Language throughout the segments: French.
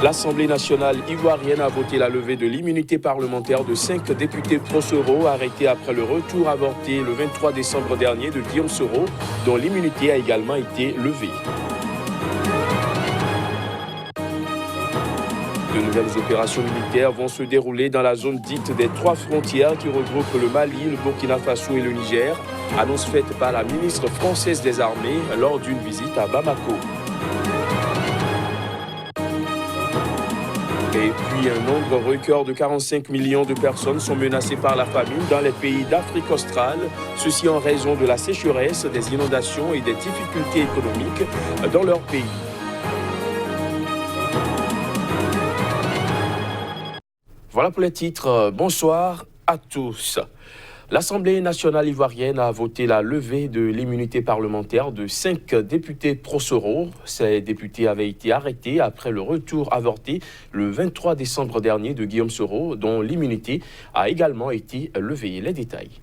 L'Assemblée nationale ivoirienne a voté la levée de l'immunité parlementaire de 5 députés pro-Soro arrêtés après le retour avorté le 23 décembre dernier de Guillaume Soro, dont l'immunité a également été levée. De nouvelles opérations militaires vont se dérouler dans la zone dite des 3 frontières qui regroupe le Mali, le Burkina Faso et le Niger, annonce faite par la ministre française des Armées lors d'une visite à Bamako. Et puis un nombre record de 45 millions de personnes sont menacées par la famine dans les pays d'Afrique australe, ceci en raison de la sécheresse, des inondations et des difficultés économiques dans leur pays. Voilà pour les titres. Bonsoir à tous. L'Assemblée nationale ivoirienne a voté la levée de l'immunité parlementaire de 5 députés pro-Soro. Ces députés avaient été arrêtés après le retour avorté le 23 décembre dernier de Guillaume Soro, dont l'immunité a également été levée. Les détails.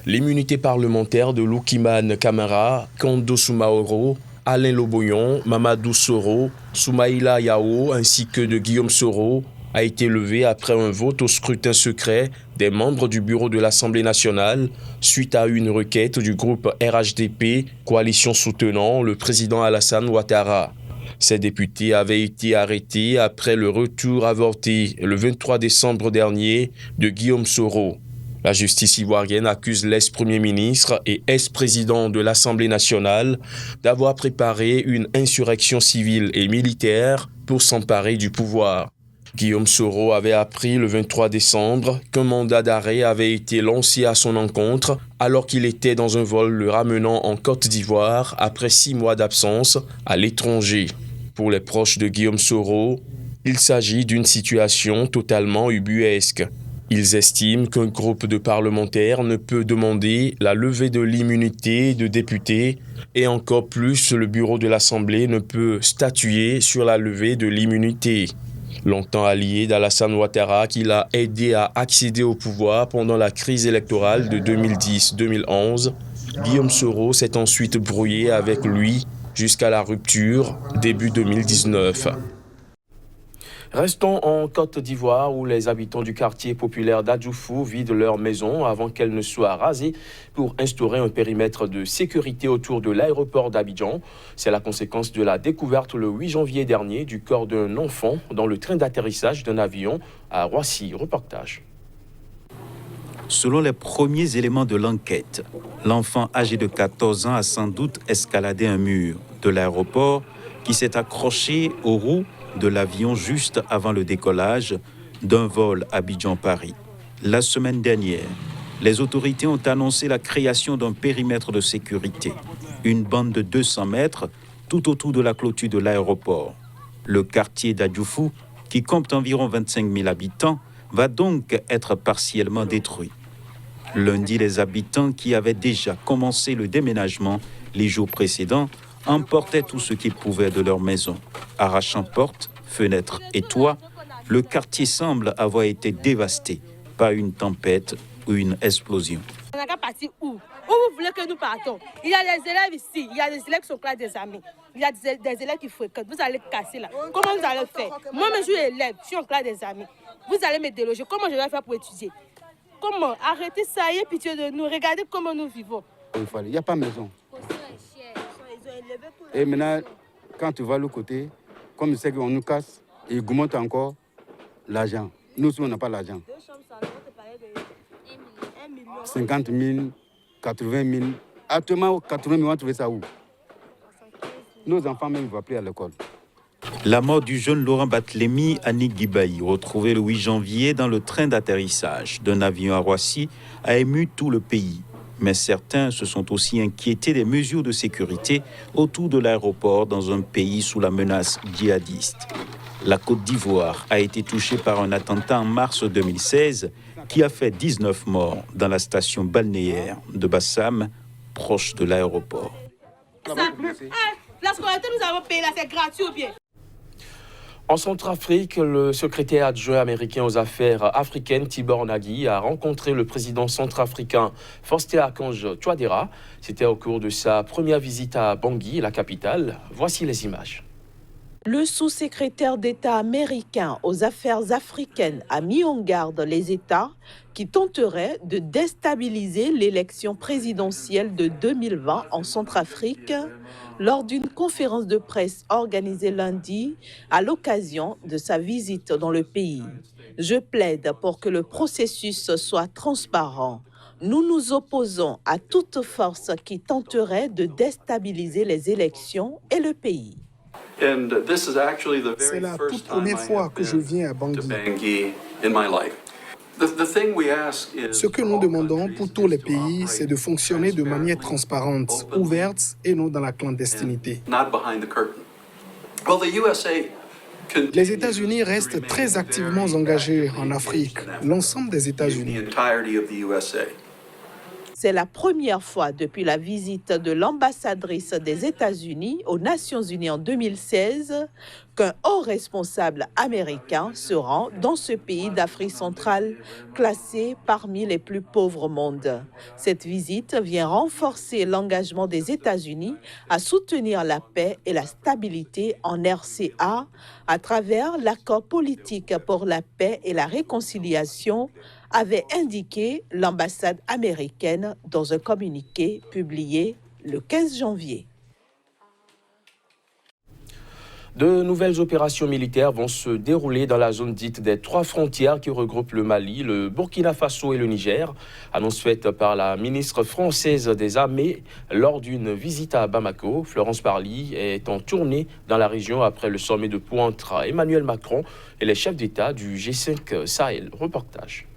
L'immunité parlementaire de Loukiman Kamara, Kando Soumaoro, Alain Loboyon, Mamadou Soro, Soumaïla Yao ainsi que de Guillaume Soro a été levé après un vote au scrutin secret des membres du bureau de l'Assemblée nationale suite à une requête du groupe RHDP, coalition soutenant le président Alassane Ouattara. Ces députés avaient été arrêtés après le retour avorté le 23 décembre dernier de Guillaume Soro. La justice ivoirienne accuse l'ex-premier ministre et ex-président de l'Assemblée nationale d'avoir préparé une insurrection civile et militaire pour s'emparer du pouvoir. Guillaume Soro avait appris le 23 décembre qu'un mandat d'arrêt avait été lancé à son encontre alors qu'il était dans un vol le ramenant en Côte d'Ivoire après 6 mois d'absence à l'étranger. Pour les proches de Guillaume Soro, il s'agit d'une situation totalement ubuesque. Ils estiment qu'un groupe de parlementaires ne peut demander la levée de l'immunité de députés et encore plus le bureau de l'Assemblée ne peut statuer sur la levée de l'immunité. Longtemps allié d'Alassane Ouattara, qui l'a aidé à accéder au pouvoir pendant la crise électorale de 2010-2011, Guillaume Soro s'est ensuite brouillé avec lui jusqu'à la rupture début 2019. Restons en Côte d'Ivoire où les habitants du quartier populaire d'Adjoufou vident leurs maisons avant qu'elles ne soient rasées pour instaurer un périmètre de sécurité autour de l'aéroport d'Abidjan. C'est la conséquence de la découverte le 8 janvier dernier du corps d'un enfant dans le train d'atterrissage d'un avion à Roissy. Reportage. Selon les premiers éléments de l'enquête, l'enfant âgé de 14 ans a sans doute escaladé un mur de l'aéroport qui s'est accroché aux roues de l'avion juste avant le décollage d'un vol Abidjan-Paris. La semaine dernière, les autorités ont annoncé la création d'un périmètre de sécurité, une bande de 200 mètres tout autour de la clôture de l'aéroport. Le quartier d'Adjoufou, qui compte environ 25 000 habitants, va donc être partiellement détruit. Lundi, les habitants qui avaient déjà commencé le déménagement les jours précédents emportaient tout ce qu'ils pouvaient de leur maison. Arrachant portes, fenêtres et toits, le quartier semble avoir été dévasté par une tempête ou une explosion. On n'a qu'à partir où vous voulez que nous partons? Il y a des élèves ici, il y a des élèves qui sont classe des amis, il y a des élèves qui fréquentent. Vous allez casser là. Comment vous allez faire? Moi-même, je suis élève, je suis en classe des amis. Vous allez me déloger. Comment je vais faire pour étudier? Comment? Arrêtez ça, ayez pitié de nous. Regardez comment nous vivons. Il n'y a pas de maison. Et maintenant, quand tu vas de l'autre côté, comme ils savent qu'on nous casse, ils augmentent encore l'argent. Nous, on n'a pas l'argent. 50 000, 80 000. Actuellement, 80 000, on va trouver ça où? Nos enfants même ne vont plus à l'école. La mort du jeune Laurent Batlemi Annick Guibaï, retrouvé le 8 janvier dans le train d'atterrissage d'un avion à Roissy, a ému tout le pays. Mais certains se sont aussi inquiétés des mesures de sécurité autour de l'aéroport dans un pays sous la menace djihadiste. La Côte d'Ivoire a été touchée par un attentat en mars 2016 qui a fait 19 morts dans la station balnéaire de Bassam, proche de l'aéroport. La scolarité nous avons payé là, c'est gratuit ou bien? En Centrafrique, le secrétaire adjoint américain aux affaires africaines, Tibor Nagui, a rencontré le président centrafricain Faustin Archange Touadéra. C'était au cours de sa première visite à Bangui, la capitale. Voici les images. Le sous-secrétaire d'État américain aux affaires africaines a mis en garde les États qui tenteraient de déstabiliser l'élection présidentielle de 2020 en Centrafrique lors d'une conférence de presse organisée lundi à l'occasion de sa visite dans le pays. Je plaide pour que le processus soit transparent. Nous nous opposons à toute force qui tenterait de déstabiliser les élections et le pays. C'est la toute première fois que je viens à Bangui. Ce que nous demandons pour tous les pays, c'est de fonctionner de manière transparente, ouverte et non dans la clandestinité. Les États-Unis restent très activement engagés en Afrique, l'ensemble des États-Unis. C'est la première fois depuis la visite de l'ambassadrice des États-Unis aux Nations Unies en 2016 qu'un haut responsable américain se rend dans ce pays d'Afrique centrale classé parmi les plus pauvres au monde. Cette visite vient renforcer l'engagement des États-Unis à soutenir la paix et la stabilité en RCA à travers l'accord politique pour la paix et la réconciliation, avait indiqué l'ambassade américaine dans un communiqué publié le 15 janvier. De nouvelles opérations militaires vont se dérouler dans la zone dite des trois frontières qui regroupe le Mali, le Burkina Faso et le Niger. Annonce faite par la ministre française des Armées lors d'une visite à Bamako. Florence Parly est en tournée dans la région après le sommet de Pau entre Emmanuel Macron et les chefs d'État du G5 Sahel. Reportage.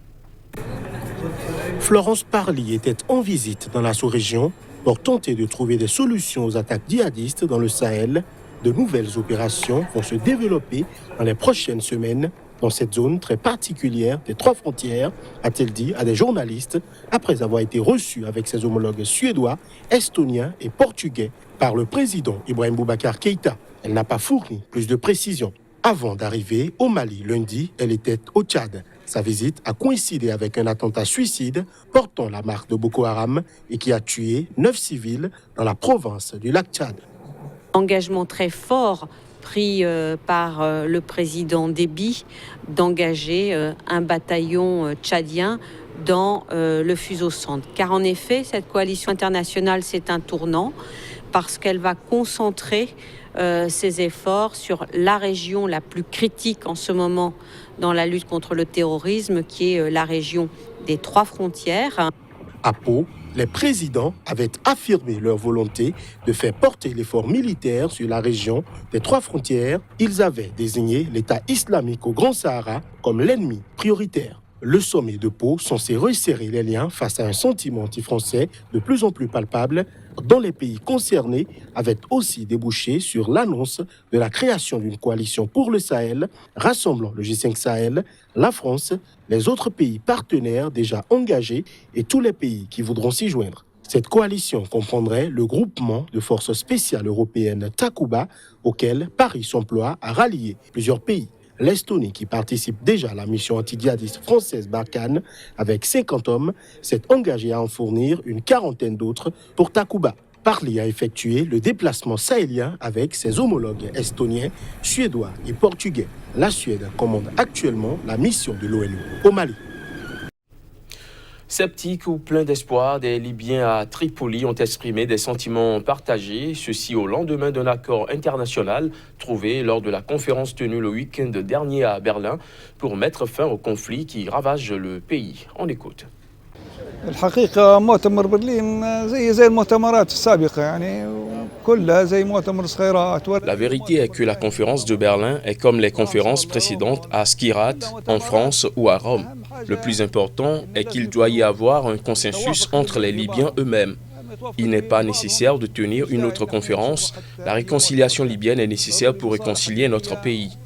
Florence Parly était en visite dans la sous-région pour tenter de trouver des solutions aux attaques djihadistes dans le Sahel. De nouvelles opérations vont se développer dans les prochaines semaines dans cette zone très particulière des trois frontières, a-t-elle dit à des journalistes après avoir été reçue avec ses homologues suédois, estoniens et portugais par le président Ibrahim Boubacar Keïta. Elle n'a pas fourni plus de précisions. Avant d'arriver au Mali lundi, elle était au Tchad. Sa visite a coïncidé avec un attentat suicide portant la marque de Boko Haram et qui a tué 9 civils dans la province du lac Tchad. Engagement très fort pris par le président Déby d'engager un bataillon tchadien dans le fuseau centre. Car en effet, cette coalition internationale, c'est un tournant parce qu'elle va concentrer ses efforts sur la région la plus critique en ce moment dans la lutte contre le terrorisme, qui est la région des trois frontières. À Pau, les présidents avaient affirmé leur volonté de faire porter l'effort militaire sur la région des trois frontières. Ils avaient désigné l'État islamique au Grand Sahara comme l'ennemi prioritaire. Le sommet de Pau, censé resserrer les liens face à un sentiment anti-français de plus en plus palpable dans les pays concernés, avait aussi débouché sur l'annonce de la création d'une coalition pour le Sahel, rassemblant le G5 Sahel, la France, les autres pays partenaires déjà engagés et tous les pays qui voudront s'y joindre. Cette coalition comprendrait le groupement de forces spéciales européennes Takuba, auquel Paris s'emploie à rallier plusieurs pays. L'Estonie, qui participe déjà à la mission anti-djihadiste française Barkhane, avec 50 hommes, s'est engagée à en fournir une quarantaine d'autres pour Takuba. Parly a effectué le déplacement sahélien avec ses homologues estoniens, suédois et portugais. La Suède commande actuellement la mission de l'ONU au Mali. Sceptiques ou pleins d'espoir, des Libyens à Tripoli ont exprimé des sentiments partagés, ceci au lendemain d'un accord international trouvé lors de la conférence tenue le week-end dernier à Berlin pour mettre fin au conflit qui ravage le pays. On écoute. La vérité est que la conférence de Berlin est comme les conférences précédentes à Skhirat, en France ou à Rome. Le plus important est qu'il doit y avoir un consensus entre les Libyens eux-mêmes. Il n'est pas nécessaire de tenir une autre conférence. La réconciliation libyenne est nécessaire pour réconcilier notre pays.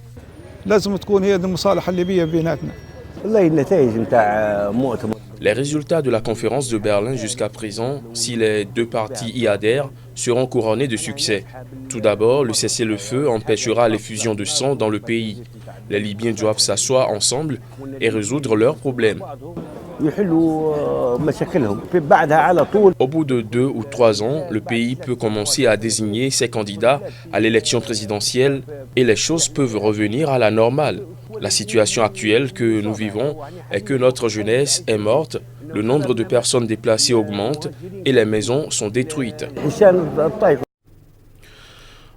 Les résultats de la conférence de Berlin jusqu'à présent, si les deux parties y adhèrent, seront couronnés de succès. Tout d'abord, le cessez-le-feu empêchera l'effusion de sang dans le pays. Les Libyens doivent s'asseoir ensemble et résoudre leurs problèmes. Au bout de 2 ou 3 ans, le pays peut commencer à désigner ses candidats à l'élection présidentielle et les choses peuvent revenir à la normale. La situation actuelle que nous vivons est que notre jeunesse est morte, le nombre de personnes déplacées augmente et les maisons sont détruites.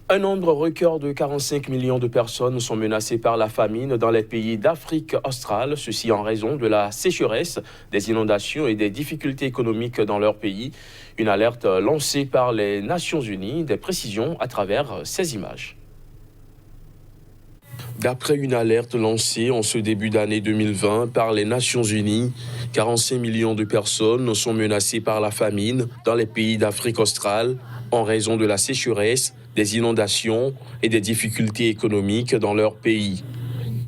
Un nombre record de 45 millions de personnes sont menacées par la famine dans les pays d'Afrique australe, ceci en raison de la sécheresse, des inondations et des difficultés économiques dans leur pays. Une alerte lancée par les Nations Unies, des précisions à travers ces images. D'après une alerte lancée en ce début d'année 2020 par les Nations Unies, 45 millions de personnes sont menacées par la famine dans les pays d'Afrique australe en raison de la sécheresse, des inondations et des difficultés économiques dans leur pays.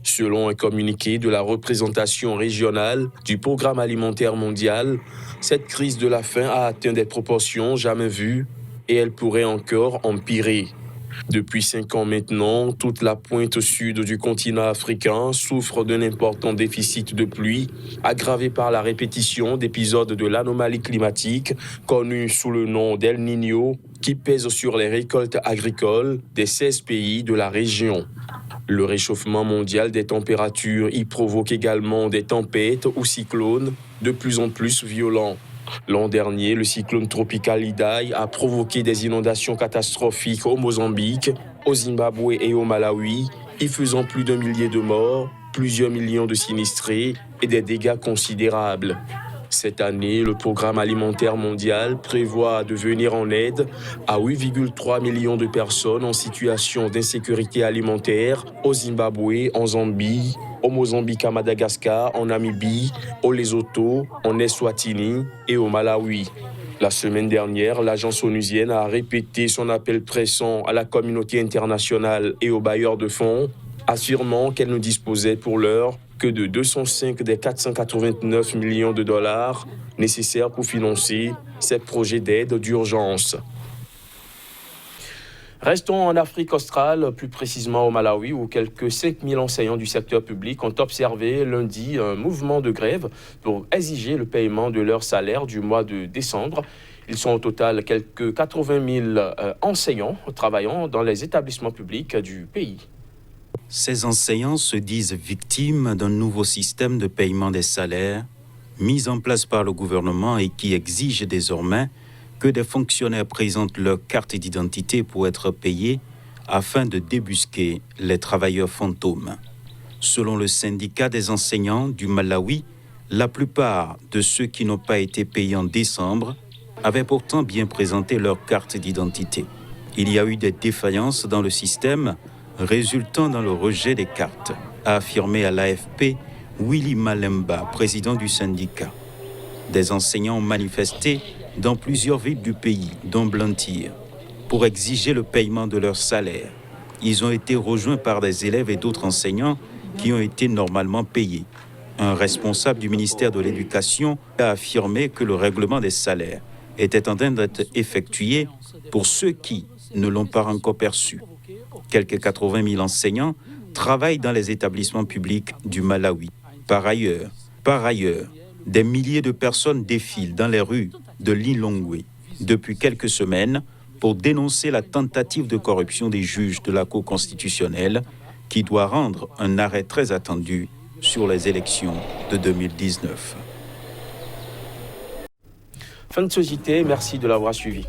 Selon un communiqué de la représentation régionale du Programme alimentaire mondial, cette crise de la faim a atteint des proportions jamais vues et elle pourrait encore empirer. Depuis 5 ans maintenant, toute la pointe sud du continent africain souffre d'un important déficit de pluie, aggravé par la répétition d'épisodes de l'anomalie climatique, connue sous le nom d'El Niño, qui pèse sur les récoltes agricoles des 16 pays de la région. Le réchauffement mondial des températures y provoque également des tempêtes ou cyclones de plus en plus violents. L'an dernier, le cyclone tropical Idai a provoqué des inondations catastrophiques au Mozambique, au Zimbabwe et au Malawi, y faisant plus d'1 millier de morts, plusieurs millions de sinistrés et des dégâts considérables. Cette année, le Programme alimentaire mondial prévoit de venir en aide à 8,3 millions de personnes en situation d'insécurité alimentaire au Zimbabwe, en Zambie, au Mozambique, à Madagascar, en Namibie, au Lesotho, en Eswatini et au Malawi. La semaine dernière, l'agence onusienne a répété son appel pressant à la communauté internationale et aux bailleurs de fonds, affirmant qu'elle ne disposait pour l'heure que de 205 des 489 millions de dollars nécessaires pour financer ces projets d'aide d'urgence. Restons en Afrique australe, plus précisément au Malawi, où quelques 5000 enseignants du secteur public ont observé lundi un mouvement de grève pour exiger le paiement de leur salaire du mois de décembre. Ils sont au total quelques 80 000 enseignants travaillant dans les établissements publics du pays. Ces enseignants se disent victimes d'un nouveau système de paiement des salaires mis en place par le gouvernement et qui exige désormais que des fonctionnaires présentent leur carte d'identité pour être payés afin de débusquer les travailleurs fantômes. Selon le syndicat des enseignants du Malawi, la plupart de ceux qui n'ont pas été payés en décembre avaient pourtant bien présenté leur carte d'identité. Il y a eu des défaillances dans le système résultant dans le rejet des cartes, a affirmé à l'AFP Willy Malemba, président du syndicat. Des enseignants ont manifesté dans plusieurs villes du pays, dont Blantyre, pour exiger le paiement de leur salaire. Ils ont été rejoints par des élèves et d'autres enseignants qui ont été normalement payés. Un responsable du ministère de l'Éducation a affirmé que le règlement des salaires était en train d'être effectué pour ceux qui ne l'ont pas encore perçu. Quelques 80 000 enseignants travaillent dans les établissements publics du Malawi. Par ailleurs, des milliers de personnes défilent dans les rues de Lilongwe depuis quelques semaines pour dénoncer la tentative de corruption des juges de la Cour constitutionnelle qui doit rendre un arrêt très attendu sur les élections de 2019. Fin de ce JT, merci de l'avoir suivi.